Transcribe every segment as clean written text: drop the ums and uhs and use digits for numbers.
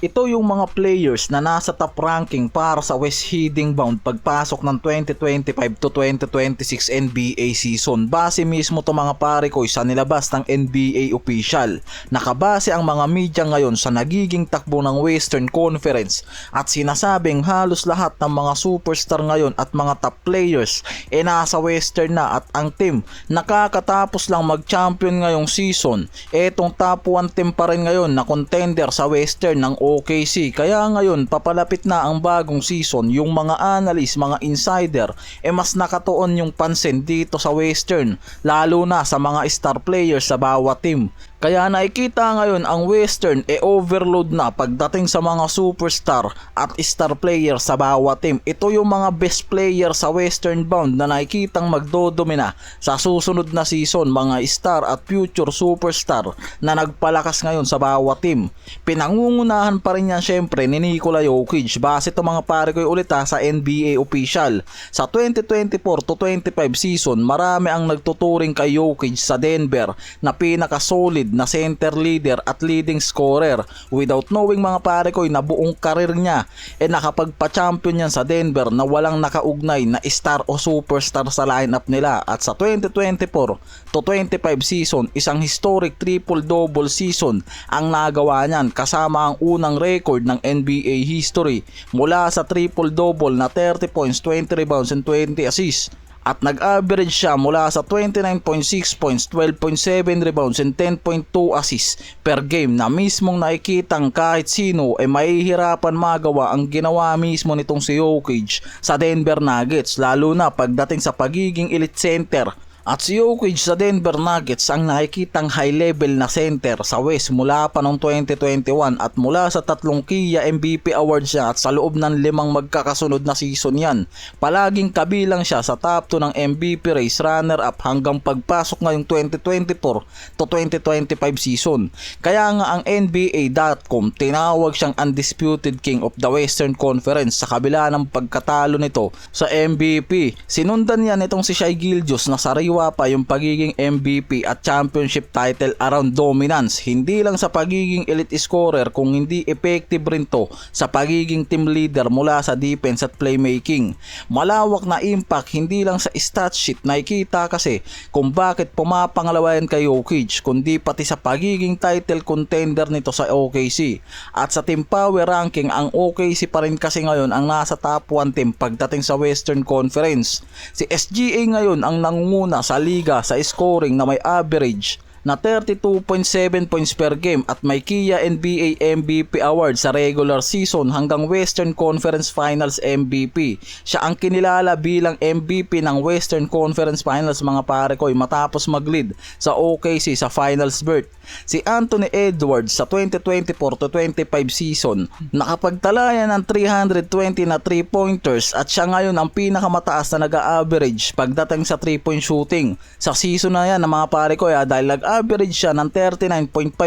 Ito yung mga players na nasa top ranking para sa West heading bound pagpasok ng 2025 to 2026 NBA season. Base mismo to mga pare ko sa nilabas ng NBA official. Nakabase ang mga media ngayon sa nagiging takbo ng Western Conference at sinasabing halos lahat ng mga superstar ngayon at mga top players nasa Western na at ang team nakakatapos lang mag-champion ngayong season. Etong top 1 team pa rin ngayon na contender sa Western ng OKC. Kaya ngayon papalapit na ang bagong season, yung mga analyst, mga insider mas nakatuon yung pansin dito sa Western, lalo na sa mga star players sa bawat team. Kaya nakikita ngayon ang Western overload na pagdating sa mga superstar at star player sa bawat team. Ito yung mga best player sa Western bound na nakikitang magdodomina sa susunod na season, mga star at future superstar na nagpalakas ngayon sa bawat team. Pinangungunahan pa rin yan syempre ni Nikola Jokic. Base ito mga pare ko ulit sa NBA official. Sa 2024 to 25 season, marami ang nagtuturing kay Jokic sa Denver na pinaka-solid na center leader at leading scorer, without knowing mga pare ko na buong karir niya nakapagpa-champion yan sa Denver na walang nakaugnay na star o superstar sa lineup nila. At sa 2024 to 25 season, isang historic triple-double season ang nagawa niyan, kasama ang unang record ng NBA history mula sa triple-double na 30 points, 20 rebounds and 20 assists. At nag-average siya mula sa 29.6 points, 12.7 rebounds and 10.2 assists per game na mismong nakikitang kahit sino mahihirapan magawa ang ginawa mismo nitong si Jokic sa Denver Nuggets, lalo na pagdating sa pagiging elite center. At si Jokic sa Denver Nuggets ang nakikitang high level na center sa West mula pa noong 2021 at mula sa 3 Kia MVP awards siya at sa loob ng 5 magkakasunod na season yan. Palaging kabilang siya sa top 2 ng MVP race, runner up hanggang pagpasok ngayong 2024 to 2025 season. Kaya nga ang NBA.com tinawag siyang undisputed king of the Western Conference sa kabila ng pagkatalo nito sa MVP. Sinundan yan itong si Shai Gilgeous na sariwa pa yung pagiging MVP at championship title around dominance, hindi lang sa pagiging elite scorer kung hindi effective rin to sa pagiging team leader mula sa defense at playmaking. Malawak na impact hindi lang sa stat sheet nakikita kasi kung bakit pumapangalawa yan kay Jokic, kundi pati sa pagiging title contender nito sa OKC. At sa team power ranking, ang OKC pa rin kasi ngayon ang nasa top 1 team pagdating sa Western Conference. Si SGA ngayon ang nangunguna sa liga sa scoring na may average na 32.7 points per game at may Kia NBA MVP award sa regular season hanggang Western Conference Finals MVP. Siya ang kinilala bilang MVP ng Western Conference Finals mga pare ko matapos mag-lead sa OKC sa finals berth. Si Anthony Edwards sa 2024 to 25 season nakapagtala ng 320 na 3-pointers at siya ngayon ang pinakamataas na nag-average pagdating sa 3-point shooting. Sa season na yan na mga pare ko dahil nag-average siya ng 39.5%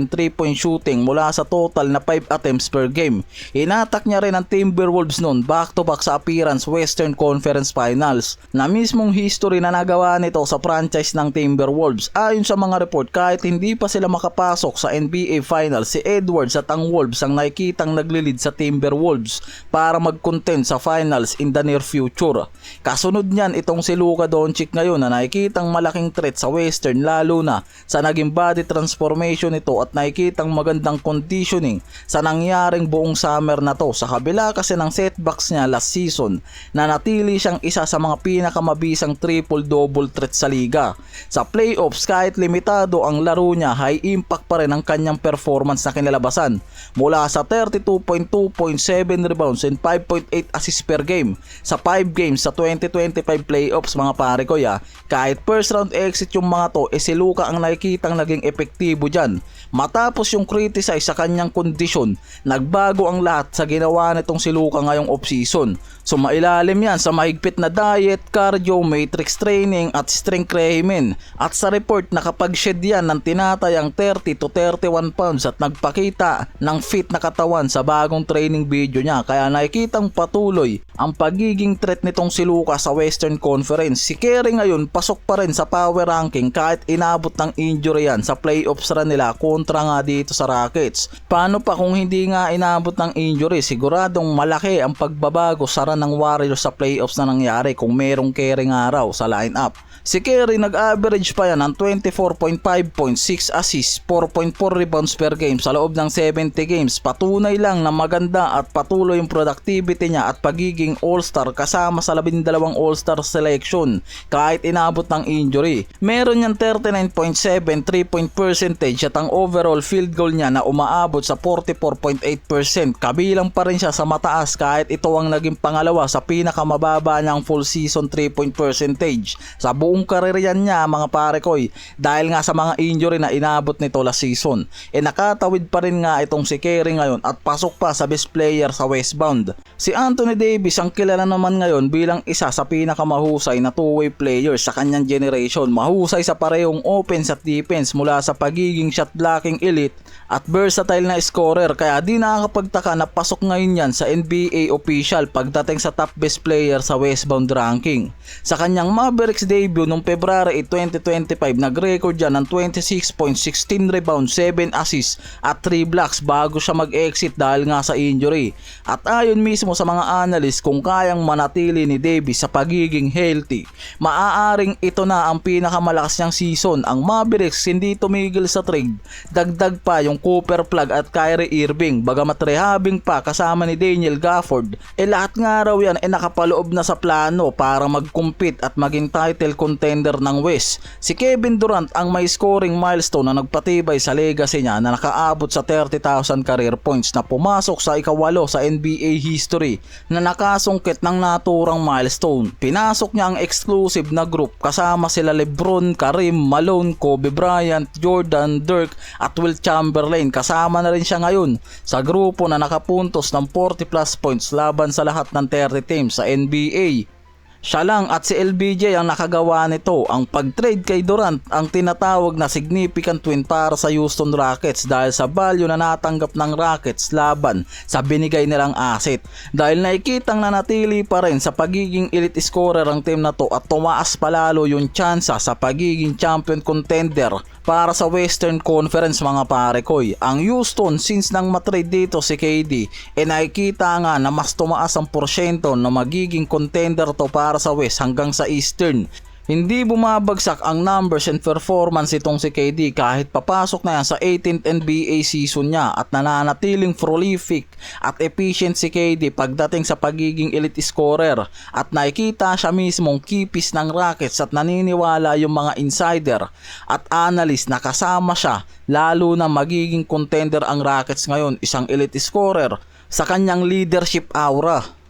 3-point shooting mula sa total na 5 attempts per game. Inatak niya rin ang Timberwolves noon back-to-back sa appearance Western Conference Finals na mismong history na nagawa nito sa franchise ng Timberwolves. Ayon sa mga report, kahit hindi pa sila makapasok sa NBA Finals, si Edwards at ang Wolves ang nakikitang naglilid sa Timberwolves para mag-contend sa Finals in the near future. Kasunod niyan itong si Luka Doncic ngayon na nakikitang malaking threat sa Western, lalo na sa naging body transformation nito at nakikitang magandang conditioning sa nangyaring buong summer na to. Sa kabila kasi ng setbacks niya last season, na natili siyang isa sa mga pinakamabisang triple-double threat sa liga. Sa playoffs, kahit limitado ang laro niya, high impact pa rin ang kanyang performance na kinalabasan mula sa 32.2 points, 7 rebounds and 5.8 assists per game sa 5 games sa 2025 playoffs mga pare ko kahit first round exit yung mga to si Luka ang nakikitang naging epektibo dyan. Matapos yung criticize sa kanyang kondisyon, nagbago ang lahat sa ginawa nitong si Luka ngayong offseason. So mailalim yan sa mahigpit na diet, cardio, matrix training at strength regimen. At sa report nakapag-shed yan ng tinatayang 30 to 31 pounds at nagpakita ng fit na katawan sa bagong training video niya. Kaya nakikitang patuloy ang pagiging threat nitong si Luka sa Western Conference. Si Curry ngayon pasok pa rin sa power ranking kahit inabot ng ng injury yan sa playoffs run nila kontra nga dito sa Rockets. Paano pa kung hindi nga inabot ng injury? Siguradong malaki ang pagbabago sa run ng Warriors sa playoffs na nangyari kung merong Curry nga raw sa lineup. Si Curry nag-average pa yan ng 24.5 points, 6 assists, 4.4 rebounds per game sa loob ng 70 games. Patunay lang na maganda at patuloy yung productivity niya at pagiging all-star kasama sa 12 all-star selection kahit inabot ng injury. Meron niyang 39.7 3-point percentage at ang overall field goal niya na umaabot sa 44.8%. Kabilang pa rin siya sa mataas kahit ito ang naging pangalawa sa pinakamababa niyang full season 3-point percentage. Sa buong kariryan niya mga pare koy, dahil nga sa mga injury na inabot nito last season, nakatawid pa rin nga itong si Curry ngayon at pasok pa sa best player sa Westbound. Si Anthony Davis ang kilala naman ngayon bilang isa sa pinakamahusay na two-way player sa kanyang generation. Mahusay sa parehong offense at defense mula sa pagiging shot blocking elite at versatile na scorer, kaya di nakakapagtaka na pasok ngayon yan sa NBA official pagdating sa top best player sa Westbound ranking. Sa kanyang Mavericks debut noong February 2025, nag-record yan ng 26.16 rebounds, 7 assists at 3 blocks bago siya mag-exit dahil nga sa injury. At ayon mismo sa mga analyst, kung kayang manatili ni Davis sa pagiging healthy, maaaring ito na ang pinakamalakas niyang season. Ang Mavericks hindi tumigil sa trade, dagdag pa yung Cooper Flag at Kyrie Irving, bagamat rehabbing pa kasama ni Daniel Gafford. Lahat nga raw yan nakapaloob na sa plano para mag-compete at maging title contender ng West. Si Kevin Durant ang may scoring milestone na nagpatibay sa legacy niya na nakaabot sa 30,000 career points na pumasok sa ika-8 sa NBA history na nakasungkit ng naturang milestone. Pinasok niya ang exclusive na group kasama sila LeBron, Kareem, Malone, Kobe Bryant, Jordan, Dirk at Wilt Chamberlain. Kasama na rin siya ngayon sa grupo na nakapuntos ng 40 plus points laban sa lahat ng 30 teams sa NBA. Siya lang at si LBJ ang nakagawa nito. Ang pag-trade kay Durant ang tinatawag na significant win para sa Houston Rockets dahil sa value na natanggap ng Rockets laban sa binigay nilang asset. Dahil nakikitang nanatili pa rin sa pagiging elite scorer ang team na to at tumaas palalo yung tsansa sa pagiging champion contender para sa Western Conference mga pare koy. Ang Houston, since nang matrade dito si KD, nakikita nga na mas tumaas ang porsyento na magiging contender to para sa West hanggang sa Eastern. Hindi bumabagsak ang numbers and performance itong si KD kahit papasok na yan sa 18th NBA season niya at nananatiling prolific at efficient si KD pagdating sa pagiging elite scorer at nakikita siya mismong kipis ng Rockets at naniniwala yung mga insider at analyst na kasama siya lalo na magiging contender ang Rockets ngayon, isang elite scorer sa kanyang leadership aura.